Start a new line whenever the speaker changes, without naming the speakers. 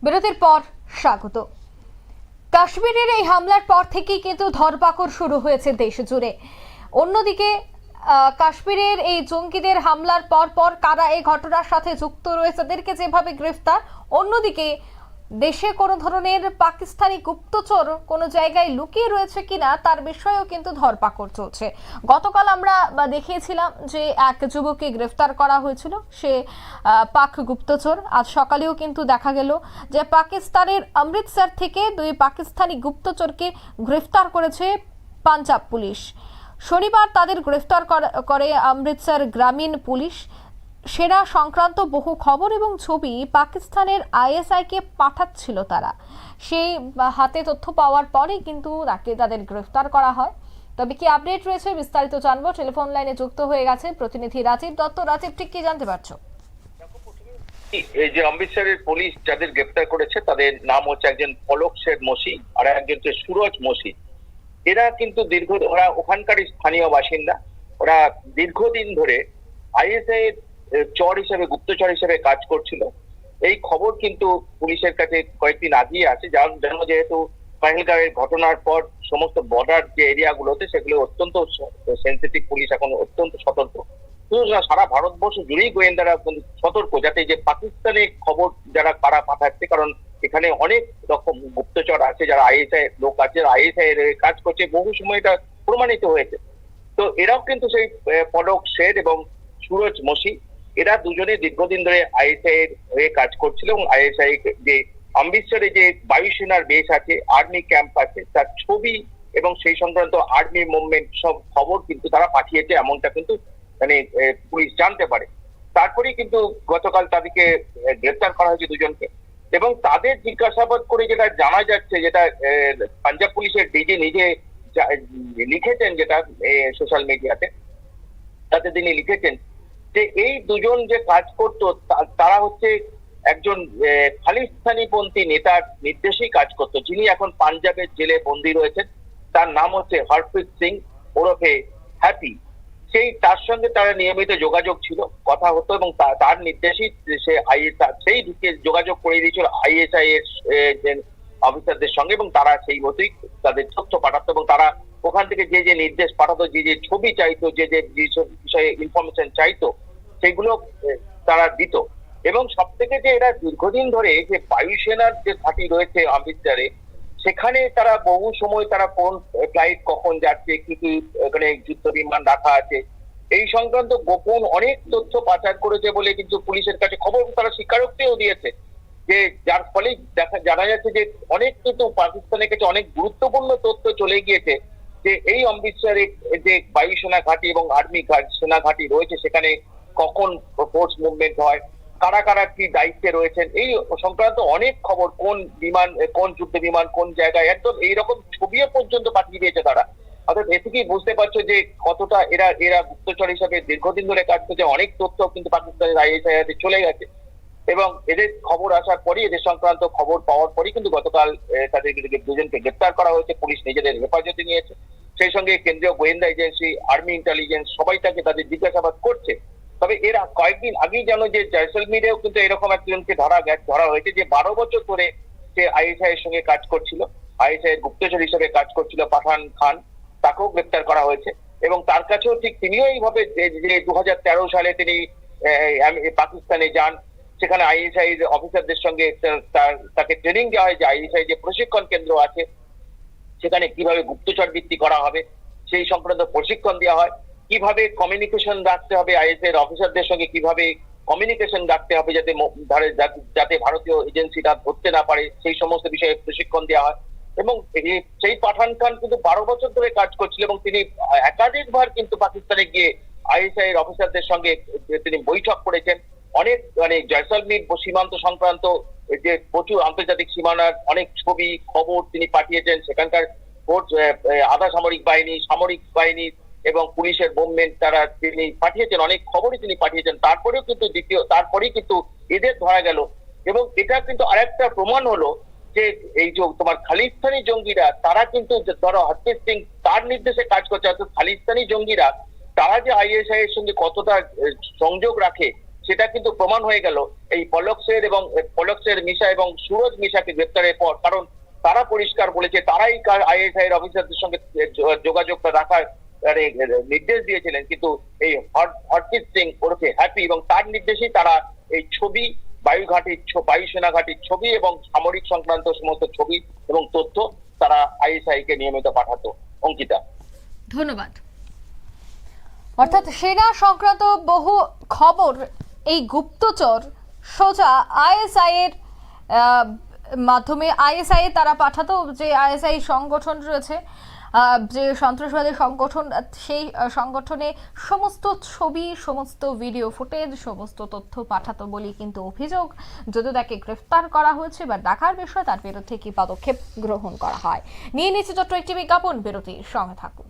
বিরতির পর স্বাগত। কাশ্মীরের এই হামলার পর থেকেই কিন্তু ধরপাকড় শুরু হয়েছে দেশ জুড়ে। অন্যদিকে কাশ্মীরের এই জঙ্গিদের হামলার পর কারা এই ঘটনার সাথে যুক্ত রয়েছে তাদেরকে যেভাবে গ্রেফতার, অন্যদিকে দেশে কোনো ধরনের পাকিস্তানি গুপ্তচর কোনো জায়গায় লুকিয়ে রয়েছে কিনা তার বিষয়েও কিন্তু ধরপাকড় চলছে। গতকাল আমরা দেখিয়েছিলাম যে এক যুবককে গ্রেফতার করা হয়েছিল, সে পাক গুপ্তচর। আজ সকালেও কিন্তু দেখা গেল যে পাকিস্তানের অমৃতসর থেকে দুই পাকিস্তানি গুপ্তচরকে গ্রেফতার করেছে পাঞ্জাব পুলিশ। শনিবার তাদের গ্রেফতার করে অমৃতসর গ্রামীণ পুলিশ। সেরা সংক্রান্ত বহু খবর এবং ছবি পাকিস্তানের আইএসআইকে পাঠাচ্ছিল তারা। সেই হাতে তথ্য পাওয়ার পরেই কিন্তু তাদের গ্রেফতার করা হয়। তবে কি আপডেট রয়েছে বিস্তারিত জানবো। টেলিফোন লাইনে যুক্ত হয়ে গেছে প্রতিনিধি রাজীব দত্ত। রাজীব, ঠিক কি জানতে পারছো?
এই যে অমৃতসরের পুলিশ যাদের গ্রেফতার করেছে তাদের নাম হচ্ছে একজন পলক শেখ মসি আর একজন হচ্ছে সুরজ মসি। এরা কিন্তু ওরা ওখানকার স্থানীয় বাসিন্দা। ওরা দীর্ঘদিন ধরে আইএসআই এর চর হিসেবে গুপ্তচর হিসেবে কাজ করছিল। এই খবর কিন্তু পুলিশের কাছে কয়েকদিন আগেই আছে। যেন যেহেতু পহেলগাঁওয়ের ঘটনার পর সমস্ত বর্ডার যে এরিয়াগুলোতে সেগুলো অত্যন্ত সেন্সিটিভ, পুলিশ এখন অত্যন্ত সতর্ক। সারা ভারতবর্ষ জুড়েই গোয়েন্দারা সতর্ক যাতে যে পাকিস্তানে খবর যারা কারা পাঠাচ্ছে, কারণ এখানে অনেক রকম গুপ্তচর আছে যারা আইএসআই লোক আছে, আইএসআই এর কাজ করছে, বহু সময় এটা প্রমাণিত হয়েছে। তো এরাও কিন্তু সেই পলক শেঠ এবং সুরজ মসি, এরা দুজনে দীর্ঘদিন ধরে আইএসআই এর হয়ে কাজ করছিল এবং আইএসআই যে অমৃতসরে যে বায়ুসেনার বেস আছে, আর্মি ক্যাম্প আছে, তার ছবি এবং সেই সংক্রান্ত আর্মি মুভমেন্ট সব খবর কিন্তু তারা পাঠিয়েছে, এমনটা কিন্তু মানে পুলিশ জানতে পারে। তারপরেই কিন্তু গতকাল তাদেরকে গ্রেফতার করা হয়েছে দুজনকে, এবং তাদের জিজ্ঞাসাবাদ করে যেটা জানা যাচ্ছে, যেটা পাঞ্জাব পুলিশের ডিজি নিজে লিখেছেন, যেটা সোশ্যাল মিডিয়াতে তাতে তিনি লিখেছেন যে এই দুজন যে কাজ করতো তারা হচ্ছে একজন খালিস্তানিপন্থী নেতার নির্দেশেই কাজ করতো, যিনি এখন পাঞ্জাবের জেলে বন্দী রয়েছেন। তার নাম হচ্ছে হরপ্রীত সিং ওরফে হ্যাপি। তার সঙ্গে তারা নিয়মিত যোগাযোগ ছিল, কথা হতো, এবং তার নির্দেশেই সেই ঢুকে যোগাযোগ করে দিয়েছিল আইএসআই এর অফিসারদের সঙ্গে, এবং তারা সেই মতোই তাদের তথ্য পাঠাতো, এবং তারা ওখান থেকে যে যে নির্দেশ পাঠাতো, যে যে ছবি চাইতো, যে যে বিষয়ে ইনফরমেশন চাইতো, সেগুলো তারা দিত। এবং সব থেকে যে এরা দীর্ঘদিন ধরে যে বায়ুসেনার যে ঘাঁটি রয়েছে অমৃতসরে, সেখানে তারা বহু সময় তারা কোন ফ্লাইট কখন যাচ্ছে, কি কি এখানে যুদ্ধ বিমান রাখা আছে, এই সংক্রান্ত গোপন অনেক তথ্য পাচার করেছে বলে কিন্তু পুলিশের কাছে খবর, তারা স্বীকারোক্তিও দিয়েছে। যে যার ফলে জানা যাচ্ছে যে অনেক কিন্তু পাকিস্তানের কাছে অনেক গুরুত্বপূর্ণ তথ্য চলে গিয়েছে, যে এই অমৃতসরে যে বায়ুসেনা ঘাঁটি এবং আর্মি সেনা ঘাঁটি রয়েছে, সেখানে কখন ফোর্স মুভমেন্ট হয়, কারা কারা কি দায়িত্বে রয়েছেন, এই সংক্রান্ত অনেক খবর, কোন বিমান, কোন যুদ্ধ বিমান কোন জায়গায়, একদম এইরকম ছবিও পর্যন্ত পাঠিয়ে দিয়েছে তারা। অর্থাৎ এ থেকেই বুঝতে পারছো যে কতটা এরা গুপ্তচর হিসাবে দীর্ঘদিন ধরে কাজ করছে। অনেক তথ্য কিন্তু পাকিস্তানের আইএসআই হাতে চলে গেছে, এবং এদের খবর আসার পরই, এদের সংক্রান্ত খবর পাওয়ার পরই কিন্তু গতকাল তাদের দুজনকে গ্রেপ্তার করা হয়েছে। পুলিশ নিজেদের হেফাজতে নিয়েছে, সেই সঙ্গে কেন্দ্রীয় গোয়েন্দা এজেন্সি, আর্মি ইন্টেলিজেন্স সবাই তাকে তাদের জিজ্ঞাসাবাদ করছে। তবে এরা কয়েকদিন আগেই জানো যে জয়সলমীরেও কিন্তু এরকম একজনকে ধরা হয়েছে, যে 12 বছর ধরে সে আইএসআই এর সঙ্গে কাজ করছিল, আইএসআই এর গুপ্তচর হিসেবে কাজ করছিল, পাঠান খান। তাকেও গ্রেপ্তার করা হয়েছে, এবং তার কাছেও ঠিক তিনিও এইভাবে যে 2013 সালে তিনি পাকিস্তানে যান, সেখানে আইএসআই অফিসারদের সঙ্গে তাকে ট্রেনিং দেওয়া হয়, যে আইএসআই যে প্রশিক্ষণ কেন্দ্র আছে সেখানে কিভাবে গুপ্তচর বৃত্তি করা হবে সেই সংক্রান্ত প্রশিক্ষণ দেওয়া হয়, কিভাবে কমিউনিকেশন রাখতে হবে আইএসআই এর অফিসারদের সঙ্গে, কিভাবে কমিউনিকেশন রাখতে হবে যাতে ভারতীয় এজেন্সিরা ধরতে না পারে, সেই সমস্ত বিষয়ে প্রশিক্ষণ দেওয়া হয়। এবং সেই পাঠান খান কিন্তু 12 বছর ধরে কাজ করছিল, এবং তিনি একাধিকবার কিন্তু পাকিস্তানে গিয়ে আইএসআই এর অফিসারদের সঙ্গে তিনি বৈঠক করেছেন। অনেক মানে জয়সলমীর সীমান্ত সংক্রান্ত যে প্রচুর আন্তর্জাতিক সীমানার অনেক ছবি খবর তিনি পাঠিয়েছেন, সেখানকার আধা সামরিক বাহিনী, সামরিক বাহিনী এবং পুলিশের মুভমেন্ট তারা তিনি পাঠিয়েছেন, অনেক খবরই তিনি পাঠিয়েছেন। তারপরেই কিন্তু এদের ধরা গেল, এবং এটা কিন্তু আরেকটা প্রমাণ হলো যে এই যে তোমার খালিস্তানি জঙ্গিরা, তারা কিন্তু ধরো হরপ্রীত সিং তার নির্দেশে কাজ করছে, অর্থাৎ খালিস্তানি জঙ্গিরা তারা যে আইএসআই এর সঙ্গে কতটা সংযোগ রাখে সেটা কিন্তু প্রমাণ হয়ে গেল এই পলক শের মিশা এবং সুরজ মিশাকে গ্রেপ্তারের পর। কারণ তারা পরিষ্কার বলেছে, তারাই আইএসআই এর অফিসারদের সঙ্গে যোগাযোগটা রাখার নির্দেশ দিয়েছিলেন, কিন্তু এই হরপ্রীত সিং ওরফে হ্যাপি এবং তার নির্দেশেই তারা এই ছবি, বায়ুসেনা ঘাটির ছবি এবং সামরিক সংক্রান্ত সমস্ত ছবি এবং তথ্য তারা আইএসআই কে নিয়মিত পাঠাতো। অঙ্কিতা,
ধন্যবাদ। অর্থাৎ সেনা সংক্রান্ত বহু খবর এই গুপ্তচর সোজা আইএসআই এর মাধ্যমে আইএসআই তারা পাঠাতো, যে আইএসআই সংগঠন রয়েছে, যে সন্ত্রাসবাদী সংগঠন, সেই সংগঠনে সমস্ত ছবি, সমস্ত ভিডিও ফুটেজ, সমস্ত তথ্য পাঠাতো বলে কিন্তু অভিযোগ। যদিও তাকে গ্রেফতার করা হয়েছে, বা দেখার বিষয় তার বিরুদ্ধে কি পদক্ষেপ গ্রহণ করা হয়। নিয়ে নিচ্ছে ছোট্ট একটি বিজ্ঞাপন বিরতির সঙ্গে থাকুন।